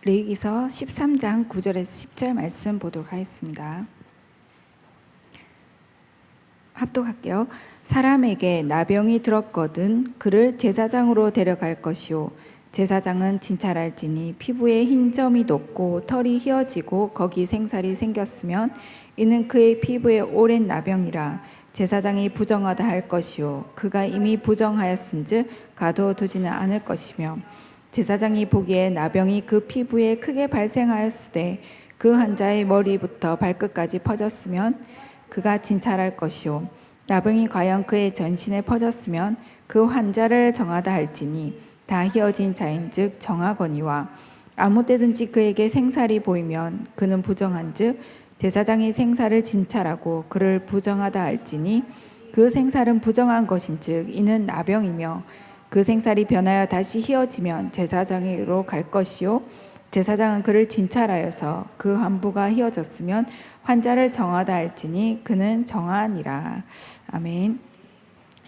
레위기서 13장 9절에서 10절 말씀 보도록 하겠습니다. 합독할게요. 사람에게 나병이 들었거든 그를 제사장으로 데려갈 것이요 제사장은 진찰할지니 피부에 흰 점이 돋고 털이 휘어지고 거기 생살이 생겼으면 이는 그의 피부에 오랜 나병이라 제사장이 부정하다 할 것이요 그가 이미 부정하였은즉 가둬두지는 않을 것이며 제사장이 보기에 나병이 그 피부에 크게 발생하였으되 그 환자의 머리부터 발끝까지 퍼졌으면 그가 진찰할 것이요 나병이 과연 그의 전신에 퍼졌으면 그 환자를 정하다 할지니 다 휘어진 자인즉 정하거니와 아무 때든지 그에게 생살이 보이면 그는 부정한즉 제사장이 생살을 진찰하고 그를 부정하다 할지니 그 생살은 부정한 것인즉 이는 나병이며 그 생살이 변하여 다시 휘어지면 제사장으로 갈 것이요 제사장은 그를 진찰하여서 그 환부가 휘어졌으면 환자를 정하다 할지니 그는 정하니라. 아멘.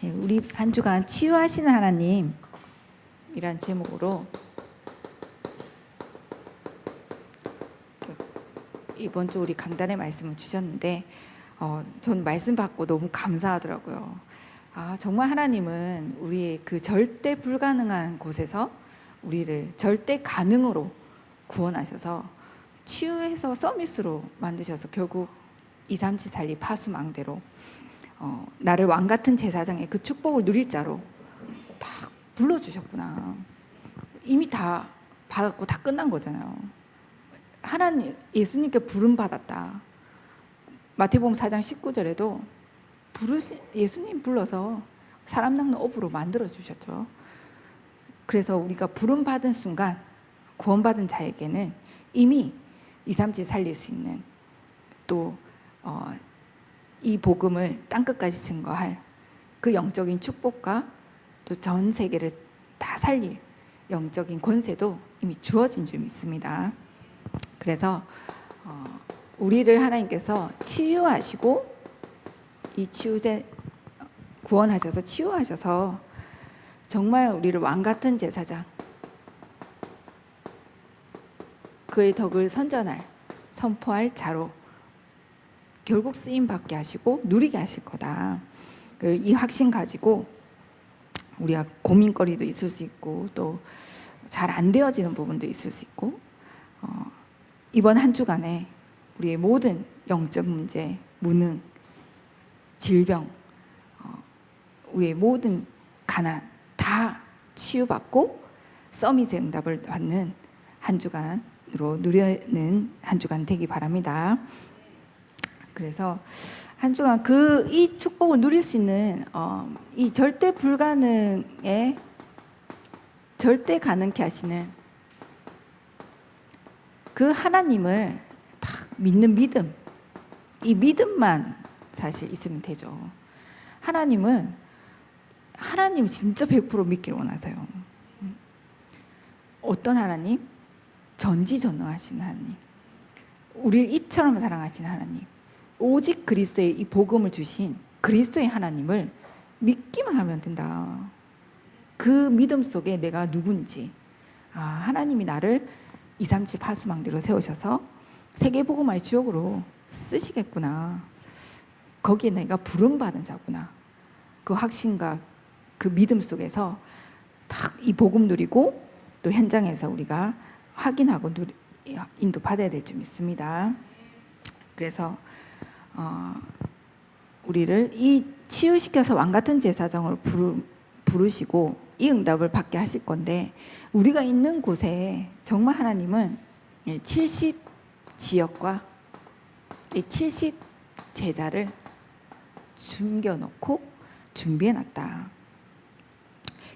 우리 한 주간 치유하시는 하나님 이란 제목으로 이번 주 우리 강단의 말씀을 주셨는데 전 말씀 받고 너무 감사하더라고요. 정말 하나님은 우리의 그 절대 불가능한 곳에서 우리를 절대 가능으로 구원하셔서 치유해서 서밋으로 만드셔서 결국 237 살리 파수망대로 나를 왕같은 제사장의 그 축복을 누릴 자로 딱 불러주셨구나. 이미 다 받았고 다 끝난 거잖아요. 하나님 예수님께 부름 받았다. 마태복음 4장 19절에도 예수님 불러서 사람 낚는 어부로 만들어 주셨죠. 그래서 우리가 부름 받은 순간 구원받은 자에게는 이미 237 살릴 수 있는 또 이 복음을 땅끝까지 증거할 그 영적인 축복과 또 전 세계를 다 살릴 영적인 권세도 이미 주어진 줄 믿습니다. 그래서 우리를 하나님께서 치유하시고 이 치유제 구원하셔서 치유하셔서 정말 우리를 왕같은 제사장 그의 덕을 선포할 자로 결국 쓰임받게 하시고 누리게 하실 거다. 이 확신 가지고 우리가 고민거리도 있을 수 있고 또 잘 안 되어지는 부분도 있을 수 있고 이번 한 주간에 우리의 모든 영적 문제, 무능, 질병, 우리의 모든 가난 다 치유받고 서밋의 응답을 받는 한 주간으로 누리는 한 주간 되기 바랍니다. 그래서 한 주간 이 축복을 누릴 수 있는 이 절대 불가능에 절대 가능케 하시는 그 하나님을 딱 믿는 믿음, 이 믿음만 사실 있으면 되죠. 하나님 진짜 100% 믿기를 원하세요. 어떤 하나님? 전지전능하신 하나님, 우리를 이처럼 사랑하시는 하나님, 오직 그리스도의 이 복음을 주신 그리스도의 하나님을 믿기만 하면 된다. 그 믿음 속에 내가 누군지, 하나님이 나를 237 파수망대로 세우셔서 세계복음화의 주역으로 쓰시겠구나. 거기에 내가 부름받은 자구나. 그 확신과 그 믿음 속에서 딱 이 복음 누리고 또 현장에서 우리가 확인하고 인도받아야 될 줄 믿습니다. 그래서 우리를 이 치유시켜서 왕같은 제사장으로 부르시고 이 응답을 받게 하실 건데 우리가 있는 곳에 정말 하나님은 70 지역과 70 제자를 숨겨놓고 준비해놨다.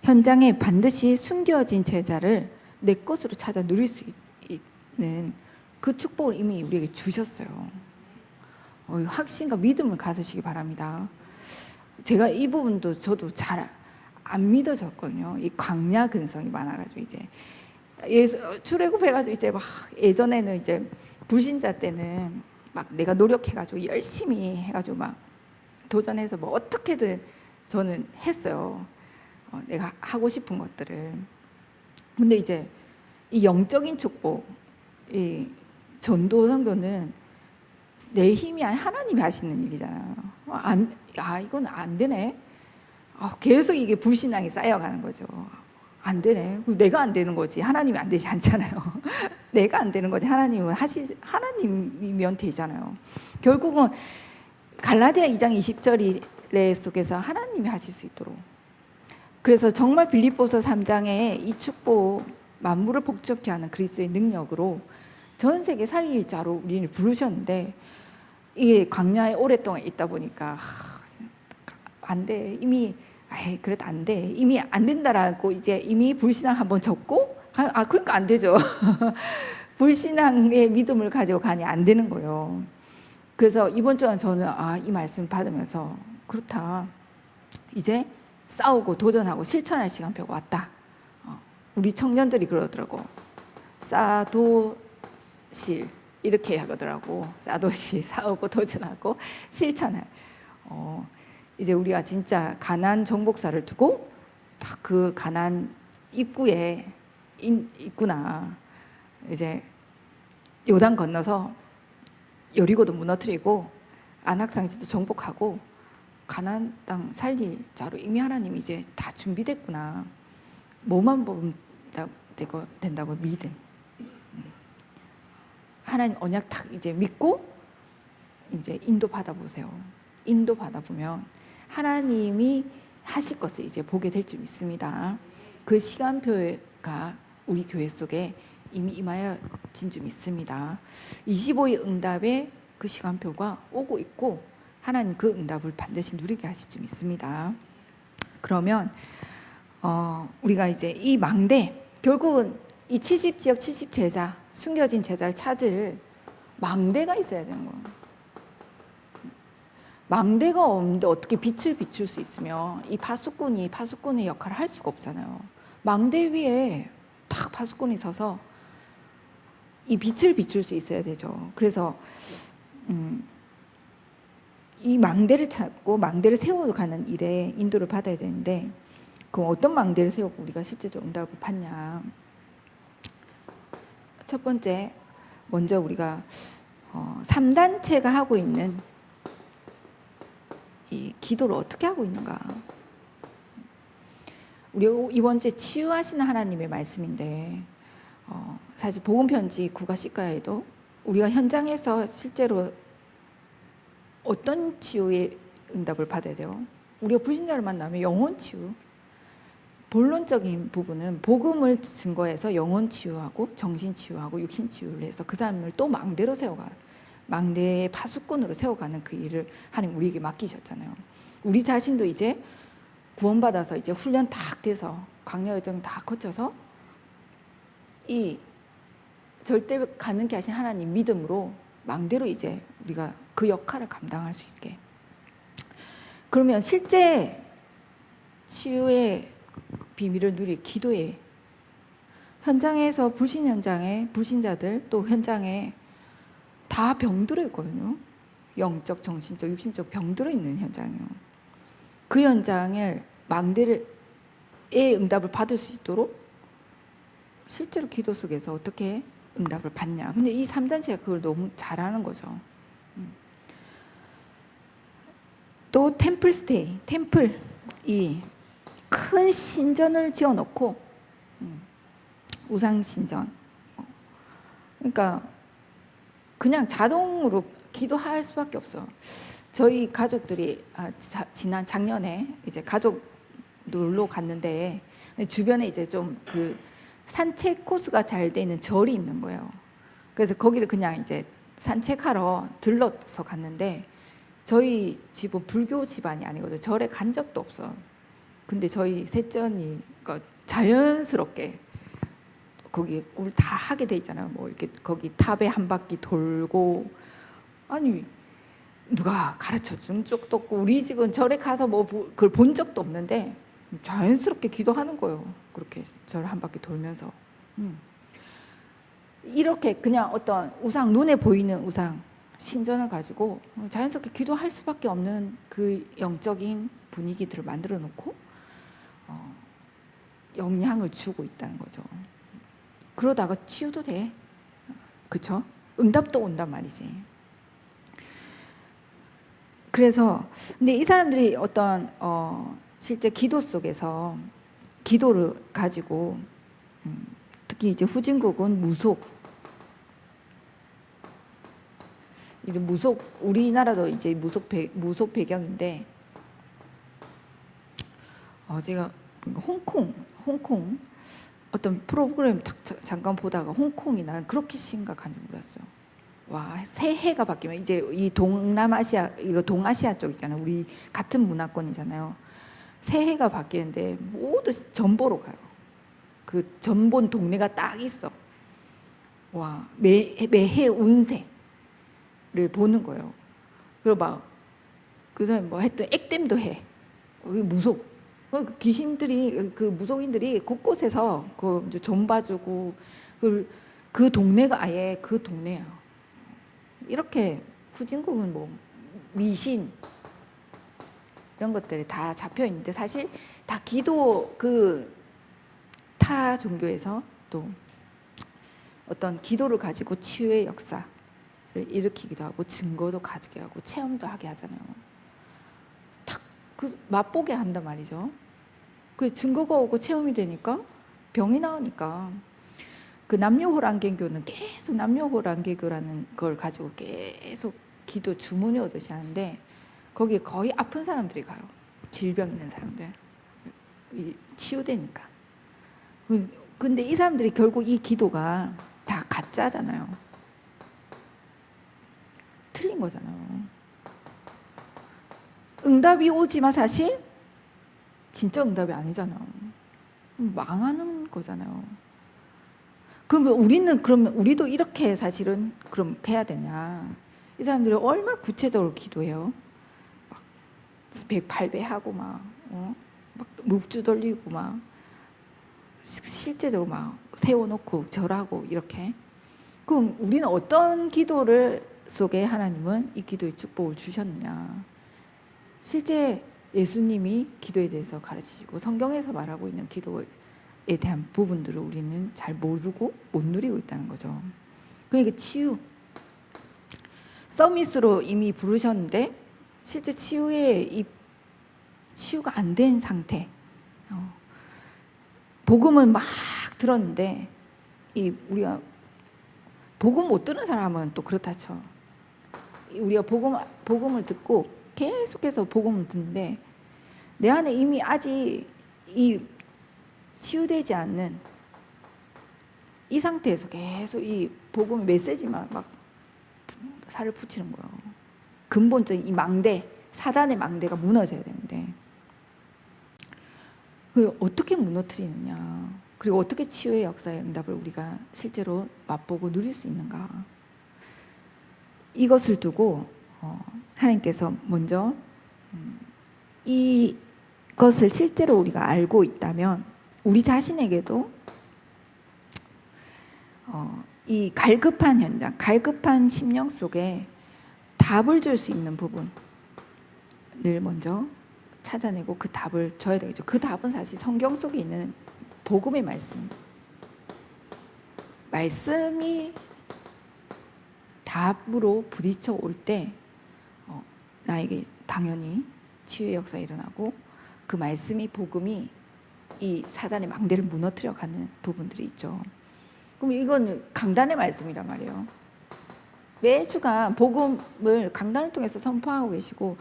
현장에 반드시 숨겨진 제자를 내 것으로 찾아 누릴 수 있는 그 축복을 이미 우리에게 주셨어요. 확신과 믿음을 가지시기 바랍니다. 제가 이 부분도 저도 잘 안 믿어졌거든요. 이 광야 근성이 많아가지고 이제 출애굽해가지고 이제 막 예전에는 이제 불신자 때는 막 내가 노력해가지고 열심히 해가지고 막 도전해서 뭐 어떻게든 저는 했어요. 내가 하고 싶은 것들을. 근데 이제 이 영적인 축복, 이 전도 선교는 내 힘이 아니 하나님이 하시는 일이잖아요. 이건 안 되네. 계속 이게 불신앙이 쌓여가는 거죠. 안 되네. 내가 안 되는 거지. 하나님이 안 되지 않잖아요. 내가 안 되는 거지. 하나님이면 되잖아요. 결국은 갈라디아 2장 20절 속에서 하나님이 하실 수 있도록. 그래서 정말 빌립보서 3장에 이 축복, 만물을 복잡케 하는 그리스도의 능력으로 전 세계 살릴 자로 우리를 부르셨는데, 이게 광야에 오랫동안 있다 보니까 안 돼. 이미 그래도 안 돼. 이미 안 된다라고 이제 이미 불신앙 한번 접고 그러니까 안 되죠. 불신앙의 믿음을 가지고 가니 안 되는 거예요. 그래서 이번 주에 저는 이 말씀 받으면서 그렇다. 이제 싸우고 도전하고 실천할 시간표가 왔다. 우리 청년들이 그러더라고. 싸도실 이렇게 하더라고. 싸도실 싸우고 도전하고 실천할. 이제 우리가 진짜 가나안 정복사를 두고 딱 그 가나안 입구에 있구나. 이제 요단 건너서 여리고도 무너뜨리고 안악산지도 정복하고 가나안 땅 살릴 자로 이미 하나님이 이제 다 준비됐구나. 뭐만 보면 된다고 믿음. 하나님 언약 딱 이제 믿고 이제 인도 받아보세요. 인도 받아보면 하나님이 하실 것을 이제 보게 될 줄 믿습니다. 그 시간표가 우리 교회 속에 이미 임하여진 줄 믿습니다. 25일 응답의 그 시간표가 오고 있고 하나님 그 응답을 반드시 누리게 하실 줄 믿습니다. 그러면 우리가 이제 이 망대, 결국은 이 70지역 70제자, 숨겨진 제자를 찾을 망대가 있어야 되는 거예요. 망대가 없는데 어떻게 빛을 비출 수 있으며 이 파수꾼의 역할을 할 수가 없잖아요. 망대 위에 딱 파수꾼이 서서 이 빛을 비출 수 있어야 되죠. 그래서 이 망대를 찾고 망대를 세워가는 일에 인도를 받아야 되는데, 그럼 어떤 망대를 세우고 우리가 실제적으로 응답을 받냐. 첫 번째, 먼저 우리가 3단체가 하고 있는 이 기도를 어떻게 하고 있는가. 우리 이번 주에 치유하시는 하나님의 말씀인데, 사실 복음편지 국가시가에도 우리가 현장에서 실제로 어떤 치유의 응답을 받아야 돼요? 우리가 불신자를 만나면 영혼 치유, 본론적인 부분은 복음을 증거해서 영혼 치유하고 정신 치유하고 육신 치유를 해서 그 사람을 또 망대로 세워가요. 망대의 파수꾼으로 세워가는 그 일을 하나님 우리에게 맡기셨잖아요. 우리 자신도 이제 구원받아서 이제 훈련 다 돼서 광야 여정 다 거쳐서 이 절대 가능케 하신 하나님 믿음으로 망대로 이제 우리가 그 역할을 감당할 수 있게. 그러면 실제 치유의 비밀을 누릴 기도에, 현장에서 불신 현장에 불신자들 또 현장에 다 병들어 있거든요. 영적, 정신적, 육신적 병들어 있는 현장이에요. 그 현장을 망대의 응답을 받을 수 있도록 실제로 기도 속에서 어떻게 응답을 받냐. 근데 이 3단체가 그걸 너무 잘하는 거죠. 또 템플스테이, 템플, 이 큰 신전을 지어놓고 우상신전, 그러니까 그냥 자동으로 기도할 수밖에 없어. 저희 가족들이 지난 작년에 이제 가족 놀러 갔는데 주변에 이제 좀 그 산책 코스가 잘 돼 있는 절이 있는 거예요. 그래서 거기를 그냥 이제 산책하러 들러서 갔는데, 저희 집은 불교 집안이 아니거든요. 절에 간 적도 없어. 근데 저희 셋째언니 자연스럽게 거기 우리 다 하게 돼 있잖아요. 뭐 이렇게 거기 탑에 한 바퀴 돌고, 아니 누가 가르쳐 준 적도 없고 우리 집은 절에 가서 뭐 그걸 본 적도 없는데 자연스럽게 기도하는 거예요. 그렇게 절 한 바퀴 돌면서 이렇게 그냥 어떤 우상, 눈에 보이는 우상 신전을 가지고 자연스럽게 기도할 수밖에 없는 그 영적인 분위기들을 만들어 놓고 영향을 주고 있다는 거죠. 그러다가 치유도 돼. 그쵸? 응답도 온단 말이지. 그래서 근데 이 사람들이 어떤 실제 기도 속에서 기도를 가지고 특히 이제 후진국은 무속 우리나라도 이제 무속 배경인데 제가 홍콩 어떤 프로그램 잠깐 보다가 홍콩이 난 그렇게 심각한 줄 몰랐어요. 와, 새해가 바뀌면 이제 이 동남아시아 이거 동아시아 쪽 있잖아요. 우리 같은 문화권이잖아요. 새해가 바뀌는데 모두 전보로 가요. 그 전본 동네가 딱 있어. 와, 매해 운세를 보는 거예요. 그리고 막 그 사람 뭐 했던 액땜도 해. 무속. 그 귀신들이 그 무속인들이 곳곳에서 그 이제 좀 봐주고 그 동네가 아예 그 동네야. 이렇게 후진국은 뭐 미신 이런 것들이 다 잡혀 있는데 사실 다 기도 그 타 종교에서 또 어떤 기도를 가지고 치유의 역사를 일으키기도 하고 증거도 가지게 하고 체험도 하게 하잖아요. 탁 그 맛보게 한단 말이죠. 그 증거가 오고 체험이 되니까 병이 나으니까 그 남녀호랑개교는 계속 남녀호랑개교라는 걸 가지고 계속 기도 주문이 오듯이 하는데 거기에 거의 아픈 사람들이 가요. 질병 있는 사람들 치유되니까. 근데 이 사람들이 결국 이 기도가 다 가짜잖아요. 틀린 거잖아요. 응답이 오지만 사실 진짜 응답이 아니잖아요. 망하는 거잖아요. 그러면 우리도 이렇게 사실은 그럼 해야 되냐? 이 사람들이 얼마나 구체적으로 기도해요. 막 108배 하고 막 묵주 돌리고 막 실제적으로 막 세워놓고 절하고 이렇게. 그럼 우리는 어떤 기도를 속에 하나님은 이 기도의 축복을 주셨느냐? 실제 예수님이 기도에 대해서 가르치시고 성경에서 말하고 있는 기도에 대한 부분들을 우리는 잘 모르고 못 누리고 있다는 거죠. 그러니까 서밋으로 이미 부르셨는데 실제 치유가 안 된 상태. 복음은 막 들었는데 우리가 복음 못 들은 사람은 또 그렇다 쳐. 우리가 복음을 듣고 계속해서 복음을 듣는데 내 안에 이미 아직 이 치유되지 않는 이 상태에서 계속 이 복음의 메시지만 막 살을 붙이는 거예요. 근본적인 이 망대, 사단의 망대가 무너져야 되는데 그 어떻게 무너뜨리느냐, 그리고 어떻게 치유의 역사의 응답을 우리가 실제로 맛보고 누릴 수 있는가, 이것을 두고 하나님께서 먼저 이것을 실제로 우리가 알고 있다면 우리 자신에게도 이 갈급한 현장, 갈급한 심령 속에 답을 줄 수 있는 부분을 먼저 찾아내고 그 답을 줘야 되겠죠. 그 답은 사실 성경 속에 있는 복음의 말씀이 답으로 부딪혀 올 때 나에게 당연히 치유의 역사가 일어나고 그 말씀이 복음이 이 사단의 망대를 무너뜨려가는 부분들이 있죠. 그럼 이건 강단의 말씀이란 말이에요. 매주가 복음을 강단을 통해서 선포하고 계시고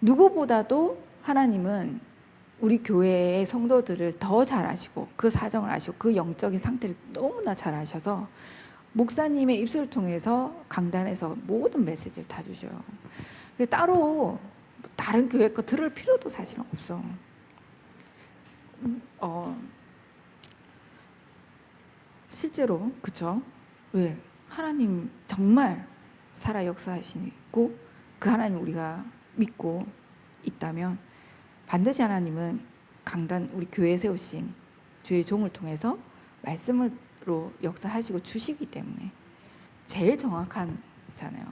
누구보다도 하나님은 우리 교회의 성도들을 더 잘 아시고 그 사정을 아시고 그 영적인 상태를 너무나 잘 아셔서 목사님의 입술을 통해서 강단에서 모든 메시지를 다 주셔요. 따로 다른 교회 거 들을 필요도 사실은 없어. 실제로 그쵸? 왜? 하나님 정말 살아 역사하시고 그 하나님 우리가 믿고 있다면 반드시 하나님은 강단 우리 교회에 세우신 주의 종을 통해서 말씀으로 역사하시고 주시기 때문에 제일 정확한잖아요.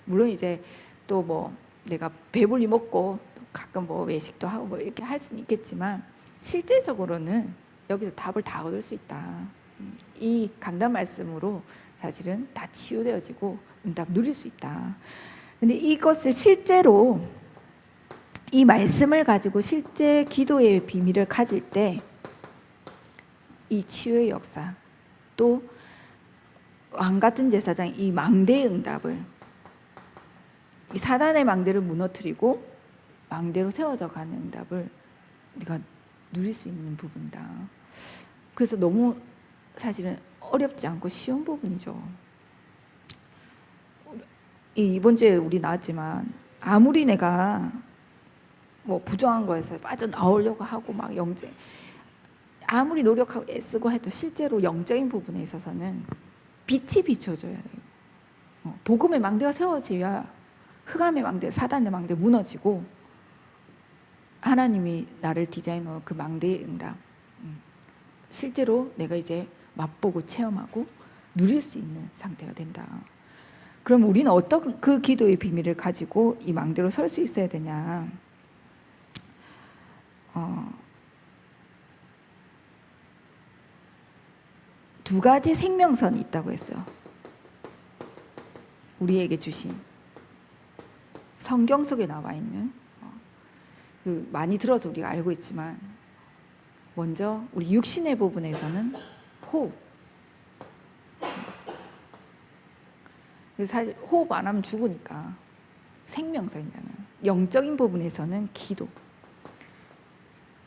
물론 이제 또 뭐 내가 배불리 먹고 가끔 뭐 외식도 하고 뭐 이렇게 할 수는 있겠지만 실제적으로는 여기서 답을 다 얻을 수 있다. 이 강단 말씀으로 사실은 다 치유되어지고 응답 누릴 수 있다. 근데 이것을 실제로 이 말씀을 가지고 실제 기도의 비밀을 가질 때 이 치유의 역사, 또 왕같은 제사장 이 망대의 응답을, 이 사단의 망대를 무너뜨리고 망대로 세워져 가는 응답을 우리가 누릴 수 있는 부분이다. 그래서 너무 사실은 어렵지 않고 쉬운 부분이죠. 이번 주에 우리 나왔지만 아무리 내가 뭐 부정한 거에서 빠져나오려고 하고 막 영적, 아무리 노력하고 애쓰고 해도 실제로 영적인 부분에 있어서는 빛이 비춰줘야 돼요. 복음의 망대가 세워져야 흑암의 망대, 사단의 망대 무너지고 하나님이 나를 디자인한 그 망대의 응답, 실제로 내가 이제 맛보고 체험하고 누릴 수 있는 상태가 된다. 그럼 우리는 어떤 그 기도의 비밀을 가지고 이 망대로 설 수 있어야 되냐? 두 가지 생명선이 있다고 했어요. 우리에게 주신 성경 속에 나와 있는, 많이 들어서 우리가 알고 있지만, 먼저 우리 육신의 부분에서는 호흡. 사실 호흡 안 하면 죽으니까 생명선이잖아요. 영적인 부분에서는 기도.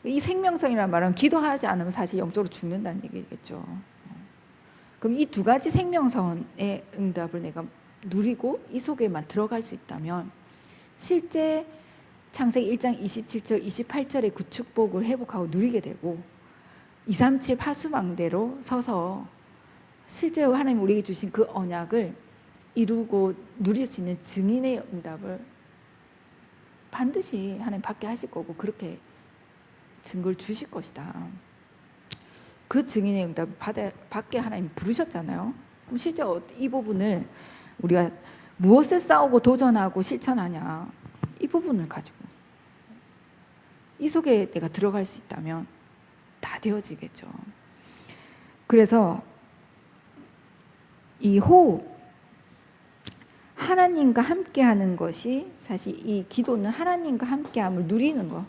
이 생명선이라는 말은 기도하지 않으면 사실 영적으로 죽는다는 얘기겠죠. 그럼 이 두 가지 생명선의 응답을 내가 누리고 이 속에만 들어갈 수 있다면 실제 창세기 1장 27절 28절의 구축복을 회복하고 누리게 되고 237 파수망대로 서서 실제 하나님 우리에게 주신 그 언약을 이루고 누릴 수 있는 증인의 응답을 반드시 하나님 받게 하실 거고 그렇게 증거를 주실 것이다. 그 증인의 응답을 받게 하나님 부르셨잖아요. 그럼 실제 이 부분을 우리가 무엇을 싸우고 도전하고 실천하냐, 이 부분을 가지고 이 속에 내가 들어갈 수 있다면 다 되어지겠죠. 그래서 이 호흡, 하나님과 함께하는 것이 사실 이 기도는 하나님과 함께함을 누리는 거.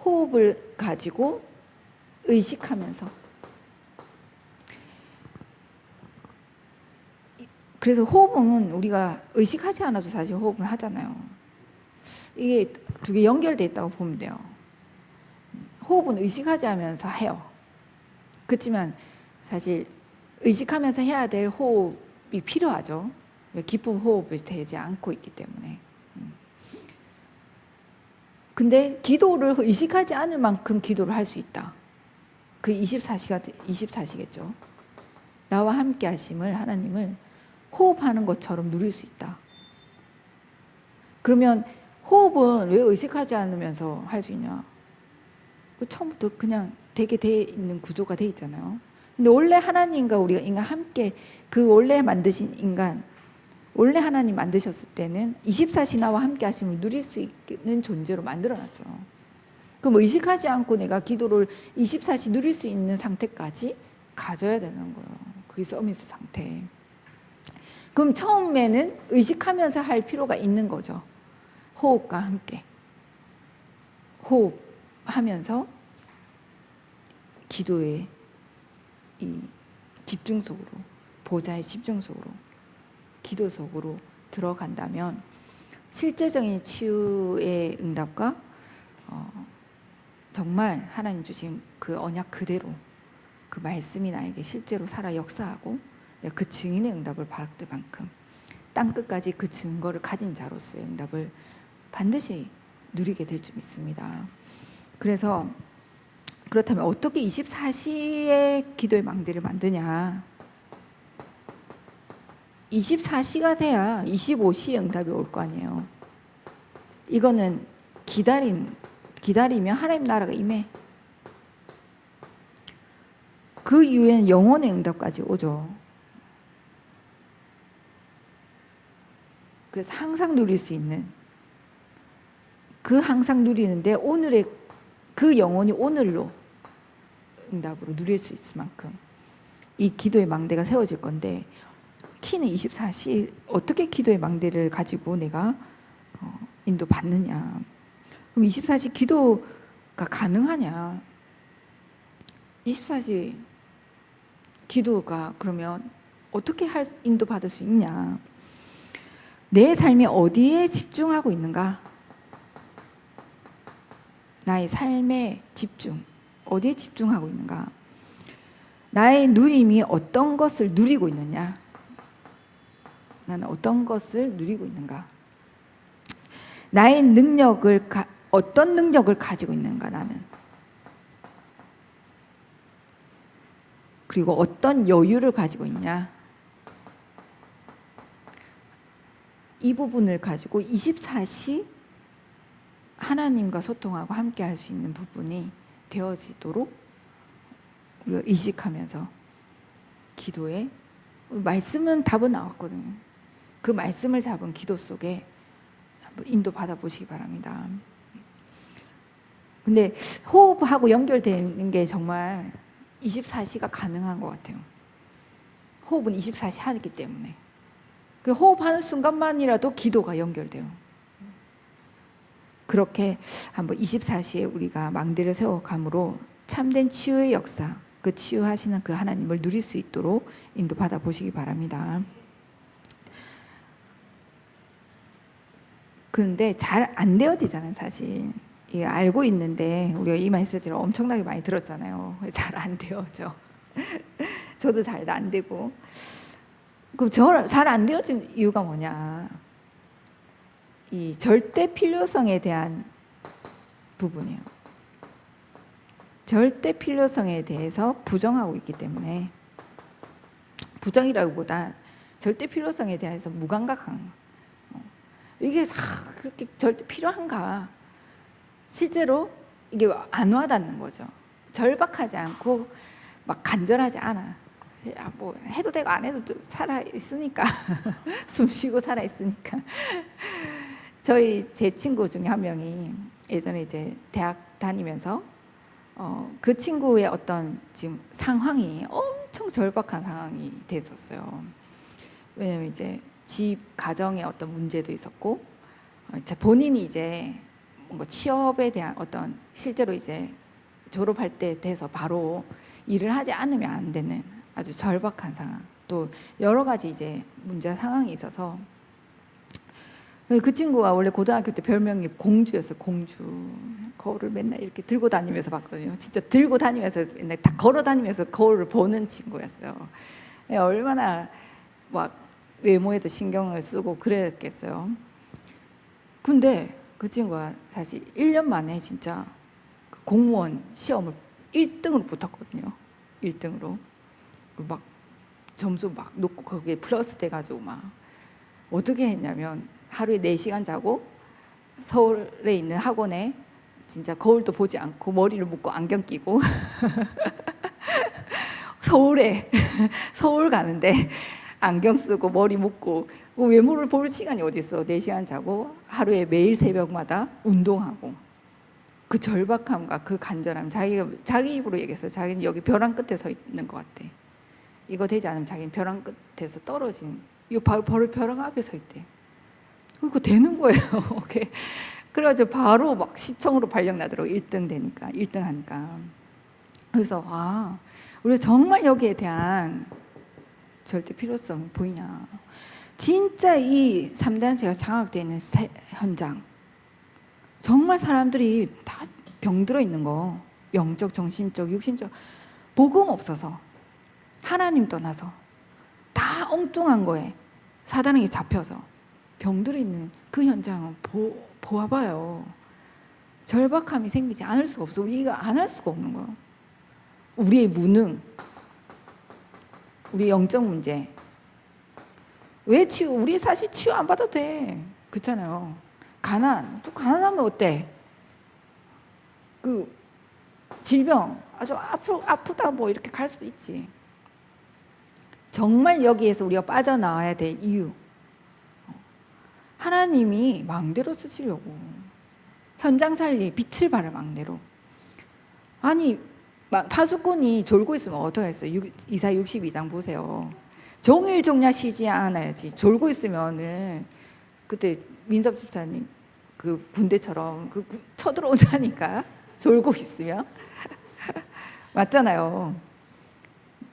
호흡을 가지고 의식하면서, 그래서 호흡은 우리가 의식하지 않아도 사실 호흡을 하잖아요. 이게 두 개 연결되어 있다고 보면 돼요. 호흡은 의식하지 않으면서 해요. 그렇지만 사실 의식하면서 해야 될 호흡이 필요하죠. 깊은 호흡이 되지 않고 있기 때문에. 근데 기도를 의식하지 않을 만큼 기도를 할 수 있다. 그 24시겠죠. 나와 함께 하심을, 하나님을 호흡하는 것처럼 누릴 수 있다. 그러면 호흡은 왜 의식하지 않으면서 할 수 있냐? 처음부터 그냥 되게 돼 있는 구조가 돼 있잖아요. 근데 원래 하나님과 우리가 인간 함께, 그 원래 만드신 인간, 원래 하나님 만드셨을 때는 24시 나와 함께 하심을 누릴 수 있는 존재로 만들어놨죠. 그럼 의식하지 않고 내가 기도를 24시 누릴 수 있는 상태까지 가져야 되는 거예요. 그게 서밋 상태. 그럼 처음에는 의식하면서 할 필요가 있는 거죠. 호흡과 함께. 호흡하면서 기도의 이 집중 속으로, 보좌의 집중 속으로, 기도 속으로 들어간다면 실제적인 치유의 응답과 정말 하나님 주신 그 언약 그대로 그 말씀이 나에게 실제로 살아 역사하고 내가 그 증인의 응답을 받을 만큼 땅끝까지 그 증거를 가진 자로서의 응답을 반드시 누리게 될 줄 믿습니다. 그래서 그렇다면 어떻게 24시의 기도의 망대를 만드냐? 24시가 돼야 25시의 응답이 올 거 아니에요. 이거는 기다리면 하나님 나라가 임해. 그 이후에는 영원의 응답까지 오죠. 그래서 항상 누릴 수 있는, 그 항상 누리는데 오늘의 그 영혼이 오늘로 응답으로 누릴 수 있을 만큼 이 기도의 망대가 세워질 건데, 키는 24시 어떻게 기도의 망대를 가지고 내가 인도받느냐. 그럼 24시 기도가 가능하냐. 24시 기도가 그러면 어떻게 인도받을 수 있냐. 내 삶이 어디에 집중하고 있는가. 나의 삶의 집중, 어디에 집중하고 있는가. 나의 누림이 어떤 것을 누리고 있느냐. 나는 어떤 것을 누리고 있는가. 나의 능력을 어떤 능력을 가지고 있는가 나는. 그리고 어떤 여유를 가지고 있냐. 이 부분을 가지고 24시 하나님과 소통하고 함께 할 수 있는 부분이 되어지도록 우리가 의식하면서 기도에, 말씀은 답은 나왔거든요. 그 말씀을 잡은 기도 속에 한번 인도 받아보시기 바랍니다. 근데 호흡하고 연결되는 게 정말 24시가 가능한 것 같아요. 호흡은 24시 하기 때문에. 그 호흡하는 순간만이라도 기도가 연결돼요. 그렇게 한번 24시에 우리가 망대를 세워감으로 참된 치유의 역사, 그 치유하시는 그 하나님을 누릴 수 있도록 인도받아 보시기 바랍니다. 그런데 잘 안 되어지잖아요, 사실. 알고 있는데 우리가 이 메시지를 엄청나게 많이 들었잖아요. 잘 안 되어져. 저도 잘 안 되고. 그럼 잘 안 되어진 이유가 뭐냐? 이 절대 필요성에 대한 부분이에요. 절대 필요성에 대해서 부정하고 있기 때문에, 부정이라기보다 절대 필요성에 대해서 무감각한, 이게 그렇게 절대 필요한가? 실제로 이게 안 와닿는 거죠. 절박하지 않고 막 간절하지 않아. 뭐 해도 되고 안 해도 살아 있으니까 숨 쉬고 살아 있으니까. 제 친구 중에 한 명이 예전에 이제 대학 다니면서 그 친구의 어떤 지금 상황이 엄청 절박한 상황이 됐었어요. 왜냐면 이제 집 가정에 어떤 문제도 있었고, 본인이 이제 뭔가 취업에 대한 어떤, 실제로 이제 졸업할 때 돼서 바로 일을 하지 않으면 안 되는 아주 절박한 상황, 또 여러 가지 이제 문제 상황이 있어서, 그 친구가 원래 고등학교 때 별명이 공주였어요. 공주. 거울을 맨날 이렇게 들고 다니면서 봤거든요. 진짜 들고 다니면서 맨날 다 걸어 다니면서 거울을 보는 친구였어요. 얼마나 막 외모에도 신경을 쓰고 그랬겠어요. 근데 그 친구가 사실 1년 만에 진짜 공무원 시험을 1등으로 붙었거든요. 1등으로. 막 점수 막 놓고 거기에 플러스 돼가지고 막 어떻게 했냐면, 하루에 4시간 자고 서울에 있는 학원에 진짜 거울도 보지 않고 머리를 묶고 안경 끼고 서울 가는데 안경 쓰고 머리 묶고, 외모를 볼 시간이 어디 있어. 4시간 자고 하루에 매일 새벽마다 운동하고, 그 절박함과 그 간절함, 자기 입으로 얘기했어요. 자기는 여기 벼랑 끝에 서 있는 것 같대. 이거 되지 않으면 자기는 벼랑 끝에서 떨어진, 이거 바로 벼랑 앞에 서 있대. 이거 되는 거예요. 그래가지고 바로 막 시청으로 발령 나더라고. 1등 되니까, 1등 하니까. 그래서 우리가 정말 여기에 대한 절대 필요성 보이냐. 진짜 이 3단체가 장악되어 있는 현장, 정말 사람들이 다 병들어 있는 거, 영적, 정신적, 육신적, 복음 없어서, 하나님 떠나서 다 엉뚱한 거에 사단에게 잡혀서 병들어 있는 그 현장을 보아봐요. 절박함이 생기지 않을 수가 없어. 우리가 안 할 수가 없는 거예요. 우리의 무능, 우리 영적 문제. 왜 우리 사실 치유 안 받아도 돼. 그렇잖아요. 또 가난하면 어때? 그 질병, 아주 아프다 뭐 이렇게 갈 수도 있지. 정말 여기에서 우리가 빠져나와야 될 이유, 하나님이 망대로 쓰시려고, 현장 살리, 빛을 발할 망대로. 아니 막 파수꾼이 졸고 있으면 어떡하겠어요? 이사 62장 보세요. 종일 종냐 쉬지 않아야지. 졸고 있으면은 그때 민섭 집사님 그 군대처럼 쳐들어온다니까. 졸고 있으면 맞잖아요.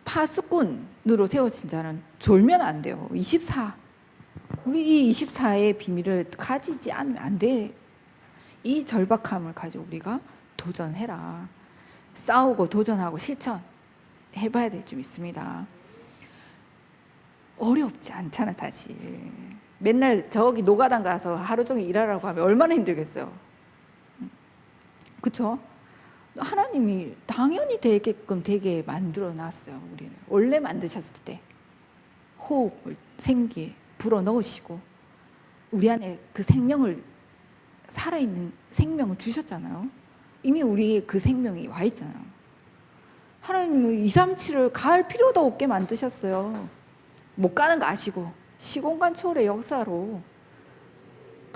파수꾼으로 세워진 자는 졸면 안 돼요. 24. 우리 이 24의 비밀을 가지지 않으면 안 돼. 이 절박함을 가지고 우리가 도전해라. 싸우고 도전하고 실천해봐야 될 줄 믿습니다. 어렵지 않잖아 사실. 맨날 저기 노가당 가서 하루 종일 일하라고 하면 얼마나 힘들겠어요. 그렇죠? 하나님이 당연히 되게끔 되게 만들어 놨어요. 우리를 원래 만드셨을 때 호흡을 생기 불어 넣으시고 우리 안에 그 생명을 살아있는 생명을 주셨잖아요. 이미 우리의 그 생명이 와 있잖아요. 하나님은 237을 갈 필요도 없게 만드셨어요. 못 가는 거 아시고 시공간 초월의 역사로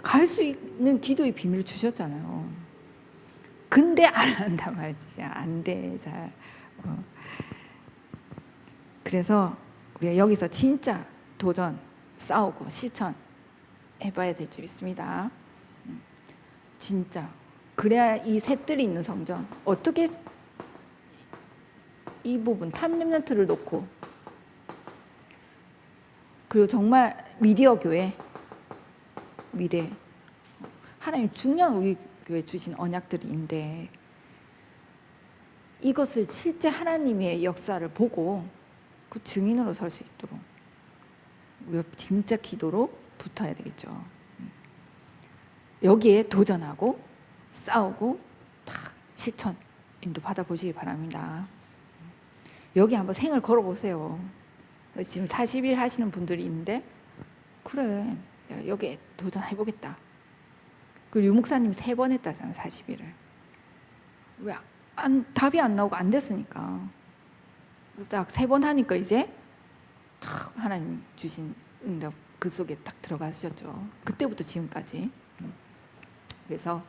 갈 수 있는 기도의 비밀을 주셨잖아요. 근데 안 한단 말이지. 안 돼. 잘. 그래서 우리가 여기서 진짜 도전, 싸우고 실천 해봐야 될 줄 믿습니다. 진짜. 그래야 이 셋들이 있는 성전 어떻게 이 부분 탑렘넌트를 놓고 그리고 정말 미디어 교회 미래 하나님 중요한 우리 교회 주신 언약들인데 이것을 실제 하나님의 역사를 보고 그 증인으로 설 수 있도록 우리가 진짜 기도로 붙어야 되겠죠. 여기에 도전하고 싸우고 딱 실천 인도 받아보시기 바랍니다. 여기 한번 생을 걸어보세요. 지금 40일 하시는 분들이 있는데 그래 내가 여기에 도전해보겠다. 그 유목사님 3번 했다잖아 40일을. 왜 답이 안 나오고 안 됐으니까. 딱 3번 하니까 이제 탁 하나님 주신 응답 그 속에 딱 들어가셨죠. 그때부터 지금까지. 그래서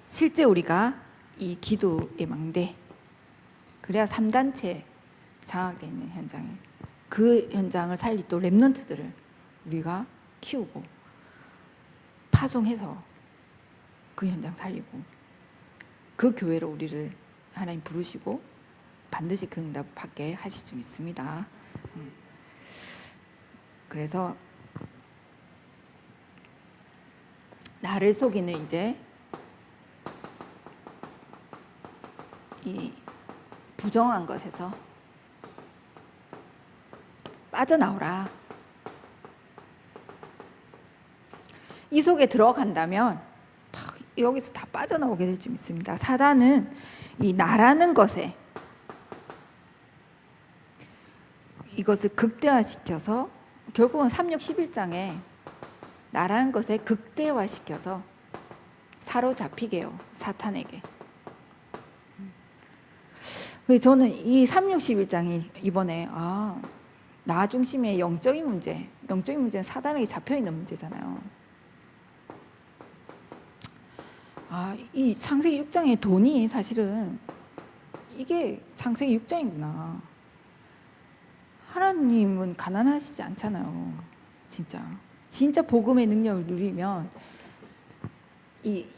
실제 우리가 이 기도의 망대 그래야 3단체 장악되어 있는 현장에 그 현장을 살릴 또 렘넌트들을 우리가 키우고 파송해서 그 현장 살리고 그 교회로 우리를 하나님 부르시고 반드시 그 응답 받게 하실 줄 믿습니다. 그래서 나를 속이는 이제 이 부정한 것에서 빠져나오라. 이 속에 들어간다면 여기서 다 빠져나오게 될 줄 믿습니다. 사단은 이 나라는 것에 이것을 극대화시켜서 결국은 3육 11장에 나라는 것에 극대화시켜서 사로잡히게 해요. 사탄에게. 저는 이 3육 11장이 이번에 나 중심의 영적인 문제는 사단에게 잡혀있는 문제잖아요. 이 창세기 6장의 돈이 사실은 이게 창세기 6장이구나. 하나님은 가난하시지 않잖아요. 진짜 복음의 능력을 누리면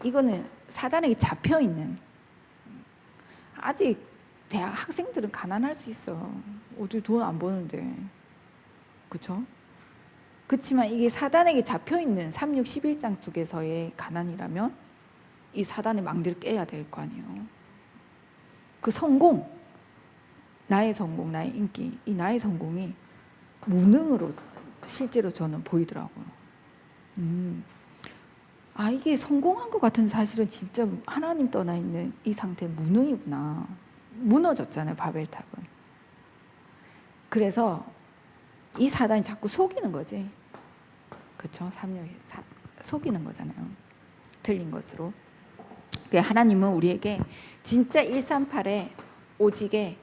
이거는 사단에게 잡혀있는 아직 대학 학생들은 가난할 수 있어. 어디 돈 안 버는데. 그렇죠? 그렇지만 이게 사단에게 잡혀있는 3육 11장 속에서의 가난이라면 이 사단의 망대를 깨야 될 거 아니에요. 그 성공, 나의 성공, 나의 인기, 이 나의 성공이 무능으로 실제로 저는 보이더라고요. 이게 성공한 것 같은 사실은 진짜 하나님 떠나 있는 이 상태는 무능이구나. 무너졌잖아요, 바벨탑은. 그래서 이 사단이 자꾸 속이는 거지. 그렇죠? 속이는 거잖아요. 틀린 것으로. 하나님은 우리에게 진짜 138의 오직에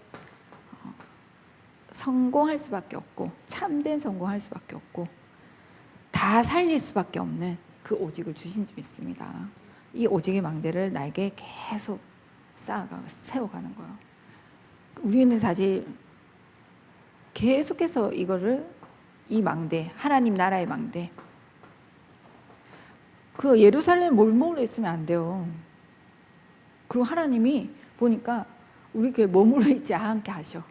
성공할 수밖에 없고 참된 성공할 수밖에 없고 다 살릴 수밖에 없는 그 오직을 주신 줄 믿습니다. 이 오직의 망대를 나에게 계속 세워가는 거예요. 우리는 사실 계속해서 이거를 이 망대, 하나님 나라의 망대, 그 예루살렘 몰몰로 있으면 안 돼요. 그리고 하나님이 보니까 우리 교회 머물러 있지 않게 하셔.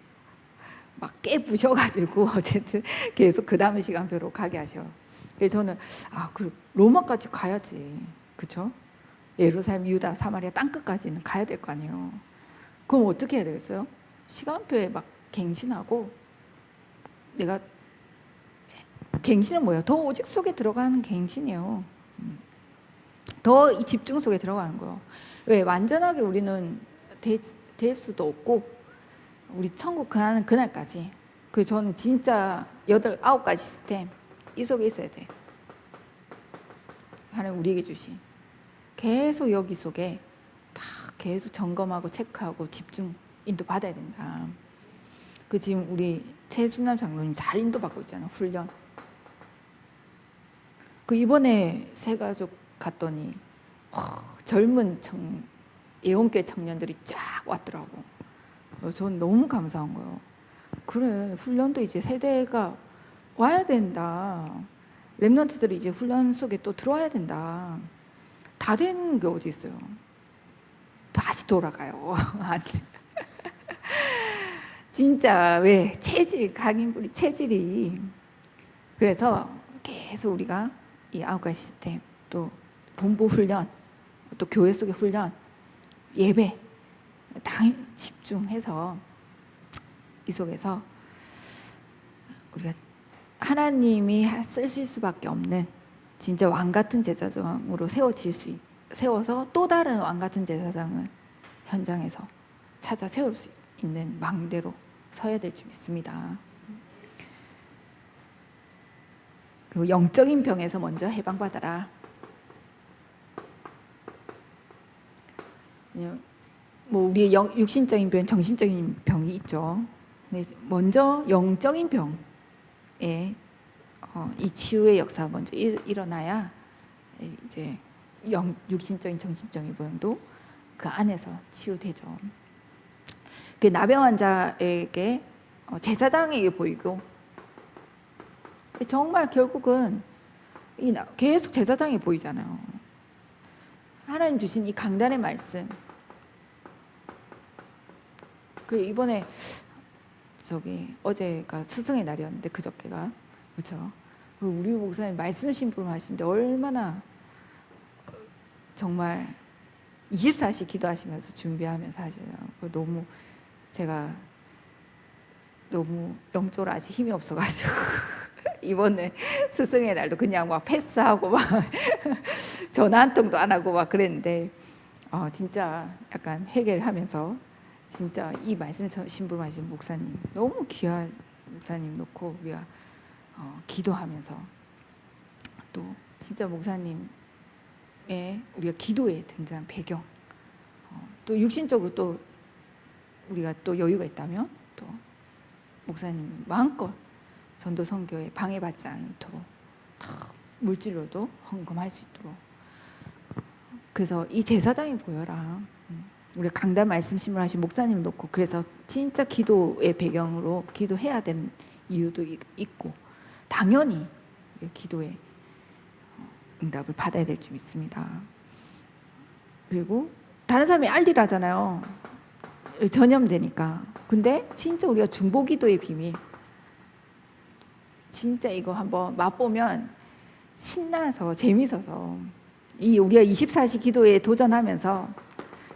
막 깨부셔가지고 어쨌든 계속 그 다음 시간표로 가게 하셔. 그래서 저는 그 로마까지 가야지, 그렇죠? 예루살렘, 유다, 사마리아 땅끝까지는 가야 될 거 아니에요. 그럼 어떻게 해야 되겠어요? 시간표에 막 갱신하고, 내가 갱신은 뭐예요? 더 오직 속에 들어가는 갱신이에요. 더 이 집중 속에 들어가는 거예요. 왜? 완전하게 우리는 될 수도 없고, 우리 천국 가는 그날까지. 그래서 저는 진짜 9가지 시스템 이 속에 있어야 돼. 하나님 우리에게 주신 계속 여기 속에 다 계속 점검하고 체크하고 집중 인도 받아야 된다. 그 지금 우리 최순남 장로님 잘 인도받고 있잖아. 훈련. 그 이번에 새가족 갔더니 젊은 예원교회 청년들이 쫙 왔더라고. 전 너무 감사한 거예요. 그래, 훈련도 이제 세대가 와야 된다. 랩런트들이 이제 훈련 속에 또 들어와야 된다. 다 된 게 어디 있어요? 다시 돌아가요. 진짜 왜 체질, 강인불이 체질이. 그래서 계속 우리가 이 9가지 시스템, 또 본부 훈련, 또 교회 속의 훈련, 예배 당연히 집중해서 이 속에서 우리가 하나님이 쓰실 수밖에 없는 진짜 왕 같은 제사장으로 세워서 또 다른 왕 같은 제사장을 현장에서 찾아 세울 수 있는 망대로 서야 될 줄 믿습니다. 그리고 영적인 병에서 먼저 해방받아라. 뭐 우리의 육신적인 병, 정신적인 병이 있죠. 먼저 영적인 병에 이 치유의 역사가 먼저 일어나야 이제 육신적인 정신적인 병도 그 안에서 치유되죠. 그 나병 환자에게 제사장에게 보이고, 정말 결국은 계속 제사장이 보이잖아요. 하나님 주신 이 강단의 말씀. 그 이번에 어제가 스승의 날이었는데 그저께가, 그렇죠? 우리 목사님 말씀 심부름하시는데 얼마나 정말 24시 기도하시면서 준비하면서 하시잖아요. 너무 제가 너무 영적으로 아직 힘이 없어가지고 이번에 스승의 날도 그냥 막 패스하고 막 전화 한 통도 안 하고 막 그랬는데 진짜 약간 회개를 하면서 진짜 이 말씀 심부름하신 목사님, 너무 귀한 목사님 놓고 우리가 기도하면서, 또 진짜 목사님의 우리가 기도에 등장 배경, 또 육신적으로 또 우리가 또 여유가 있다면 또 목사님 마음껏 전도 선교에 방해받지 않도록 물질로도 헌금할 수 있도록. 그래서 이 제사장이 보여라. 우리 강단 말씀 심부름하신 목사님 놓고, 그래서 진짜 기도의 배경으로 기도해야 되는 이유도 있고, 당연히 기도의 응답을 받아야 될 줄 믿습니다. 그리고 다른 사람이 알리라잖아요. 전염되니까. 근데 진짜 우리가 중보기도의 비밀, 진짜 이거 한번 맛보면 신나서 재밌어서, 우리가 24시 기도에 도전하면서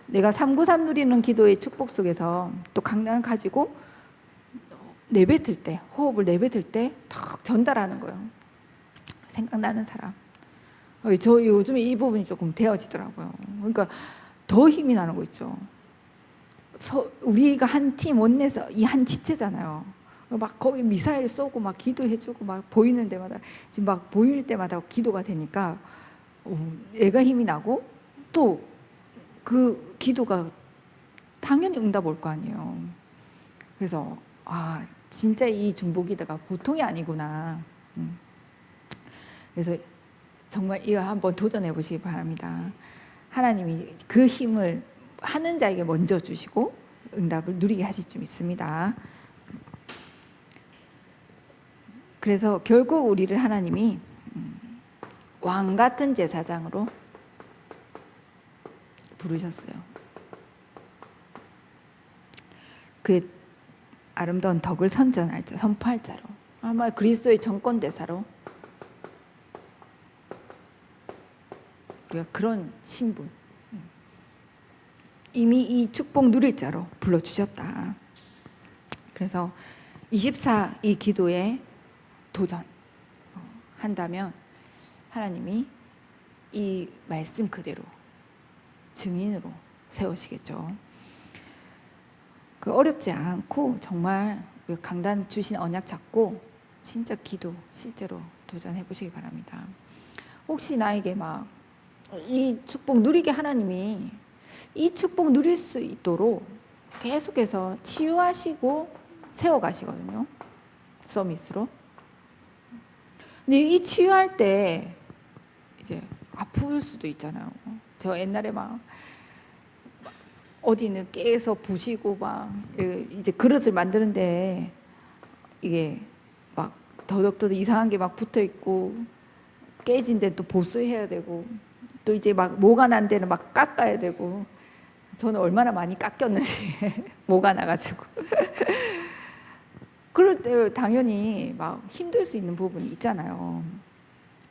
내가 393 누리는 기도의 축복 속에서 또 강단을 가지고 내뱉을 때, 호흡을 내뱉을 때 탁 전달하는 거예요. 생각나는 사람. 저 요즘에 이 부분이 조금 되어지더라고요. 그러니까 더 힘이 나는 거 있죠. 우리가 한 팀 원내에서 이 한 지체잖아요. 막 거기 미사일 쏘고 막 기도해주고 막 보이는 데마다, 지금 막 보일 때마다 기도가 되니까 애가 힘이 나고, 또 그 기도가 당연히 응답 올 거 아니에요. 그래서 진짜 이 중보기도가 보통이 아니구나. 그래서 정말 이거 한번 도전해 보시기 바랍니다. 하나님이 그 힘을 하는 자에게 먼저 주시고, 응답을 누리게 하실 줄 믿습니다. 그래서 결국 우리를 하나님이 왕 같은 제사장으로 부르셨어요. 그 아름다운 덕을 선전할 자, 선포할 자로, 아마 그리스도의 정권 대사로, 우리가 그런 신분, 이미 이 축복 누릴 자로 불러주셨다. 그래서 24 이 기도에 도전 한다면 하나님이 이 말씀 그대로 증인으로 세우시겠죠. 그 어렵지 않고 정말 강단 주신 언약 잡고 진짜 기도 실제로 도전해 보시기 바랍니다. 혹시 나에게 막 이 축복 누리게 하나님이 이 축복 누릴 수 있도록 계속해서 치유하시고 세워가시거든요. 서밋으로. 근데 이 치유할 때 이제 아플 수도 있잖아요. 저 옛날에 막 어디는 깨서 부시고 막 이제 그릇을 만드는데 이게 막 더덕더덕 이상한 게 막 붙어 있고 깨진 데 또 보수해야 되고 또 이제 막 모가 난 데는 막 깎아야 되고 저는 얼마나 많이 깎였는지 모가 나가지고 그럴 때 당연히 막 힘들 수 있는 부분이 있잖아요.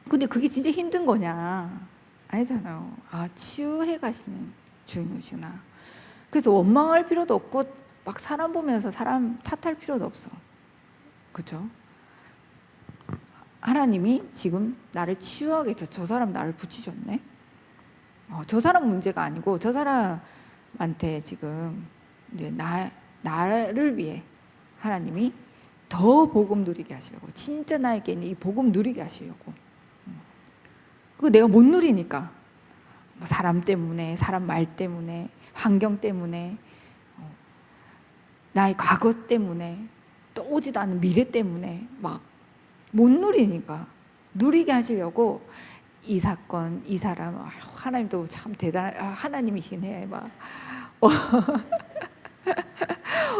근데 그게 진짜 힘든 거냐? 아니잖아요. 아, 치유해 가시는 중이시구나. 그래서 원망할 필요도 없고 막 사람 보면서 사람 탓할 필요도 없어. 그렇죠? 하나님이 지금 나를 치유하게 해서 저 사람 나를 붙이셨네. 저 사람 문제가 아니고 저 사람한테 지금 이제 나를 위해 하나님이 더 복음 누리게 하시려고, 진짜 나에게 이 복음 누리게 하시려고. 그거 내가 못 누리니까 뭐 사람 때문에, 사람 말 때문에, 환경 때문에, 나의 과거 때문에, 또 오지도 않은 미래 때문에 막 못 누리니까 누리게 하시려고 이 사건, 이 사람, 하나님도 참 대단한 하나님이신 해. 막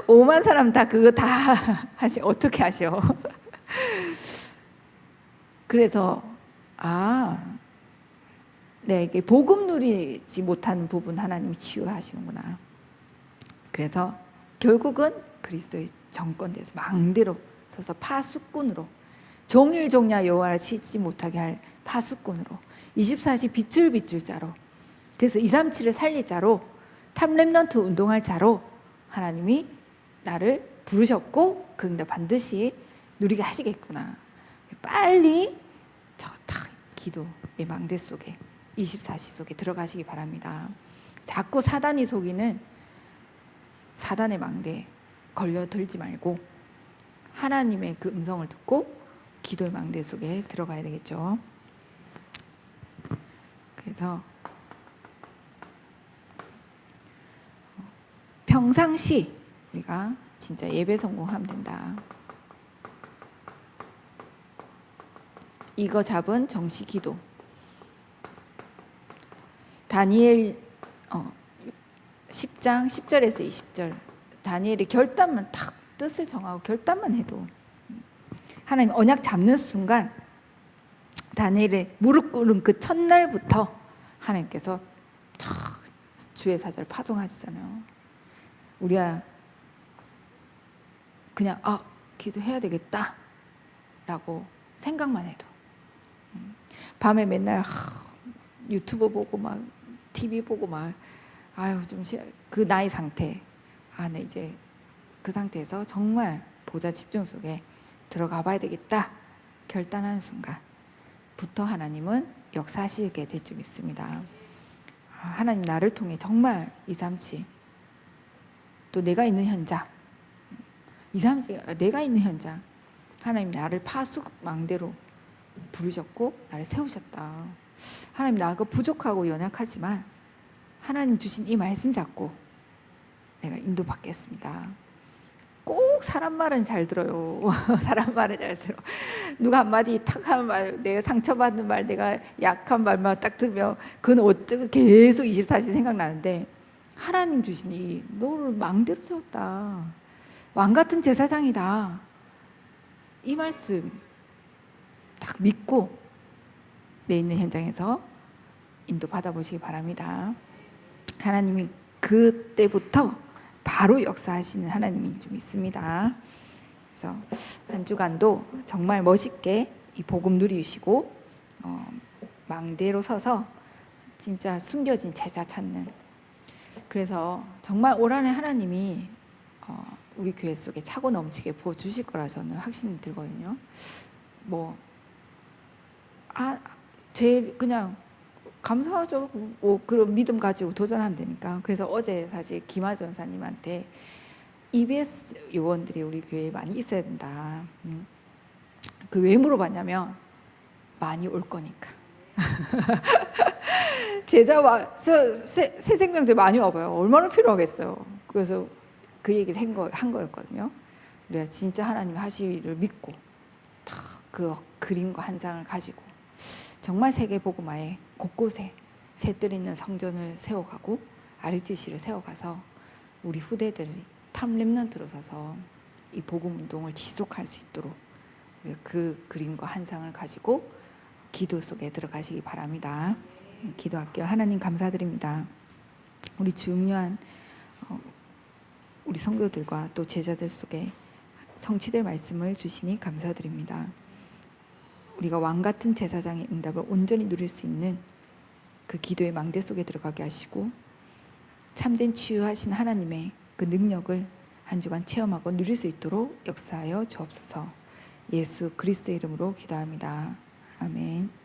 5만 사람 다 그거 다 어떻게 하셔? 그래서 이게 복음 누리지 못하는 부분 하나님이 치유하시는구나. 그래서 결국은 그리스도의 정권대에서 망대로 서서 파수꾼으로, 종일종야 여호와를 치지 못하게 할 파수꾼으로, 24시 비출비출 자로, 그래서 237을 살릴 자로, 탑렘넌트 운동할 자로 하나님이 나를 부르셨고 그 응답 반드시 누리게 하시겠구나. 빨리 저 딱 기도의 망대 속에, 24시 속에 들어가시기 바랍니다. 자꾸 사단이 속이는 사단의 망대에 걸려들지 말고 하나님의 그 음성을 듣고 기도의 망대 속에 들어가야 되겠죠. 그래서 평상시 우리가 진짜 예배 성공하면 된다. 이거 잡은 정시 기도. 다니엘 10장 10절에서 20절, 다니엘이 결단만 딱 뜻을 정하고 결단만 해도 하나님 언약 잡는 순간 다니엘의 무릎 꿇은 그 첫날부터 하나님께서 주의 사자를 파송하시잖아요. 우리가 그냥 기도해야 되겠다 라고 생각만 해도, 밤에 맨날 유튜브 보고 막 TV 보고 막 좀 그 나의 상태, 나 이제 그 상태에서 정말 보좌 집중 속에 들어가 봐야 되겠다 결단하는 순간부터 하나님은 역사하시게 될 줄 믿습니다. 하나님 나를 통해 정말 237, 또 내가 있는 현장, 237 내가 있는 현장, 하나님 나를 파수망대로 부르셨고 나를 세우셨다. 하나님 나가 부족하고 연약하지만 하나님 주신 이 말씀 잡고 내가 인도받겠습니다. 꼭 사람 말은 잘 들어요. 사람 말은 잘 들어. 누가 한마디 탁 하는 말, 내가 상처받는 말, 내가 약한 말만 딱 들으면 그건 어떻게 계속 24시 생각나는데, 하나님 주시니 너를 망대로 세웠다. 왕 같은 제사장이다. 이 말씀 딱 믿고 내 있는 현장에서 인도 받아보시기 바랍니다. 하나님이 그때부터 바로 역사하시는 하나님이 좀 있습니다. 그래서 한 주간도 정말 멋있게 이 복음 누리시고 망대로 서서 진짜 숨겨진 제자 찾는, 그래서 정말 올 한해 하나님이 우리 교회 속에 차고 넘치게 부어주실 거라 저는 확신이 들거든요. 제 그냥 감사하죠. 그런 믿음 가지고 도전하면 되니까. 그래서 어제 사실 김하 전사님한테 EBS 요원들이 우리 교회에 많이 있어야 된다. 그 왜 물어봤냐면 많이 올 거니까. 제자와 새 생명들 많이 와봐요. 얼마나 필요하겠어요. 그래서 그 얘기를 한 거였거든요. 우리가 진짜 하나님 하시기를 믿고 그 그림과 환상을 가지고 정말 세계 복음화에 곳곳에 새뜰 있는 성전을 세워가고 RUTC를 세워가서 우리 후대들이 탑 렘넌트로 서서 이 복음 운동을 지속할 수 있도록 그 그림과 환상을 가지고 기도 속에 들어가시기 바랍니다. 기도할게요. 하나님 감사드립니다. 우리 중요한 우리 성도들과 또 제자들 속에 성취될 말씀을 주시니 감사드립니다. 우리가 왕같은 제사장의 응답을 온전히 누릴 수 있는 그 기도의 망대 속에 들어가게 하시고 참된 치유하신 하나님의 그 능력을 한 주간 체험하고 누릴 수 있도록 역사하여 주옵소서. 예수 그리스도의 이름으로 기도합니다. 아멘.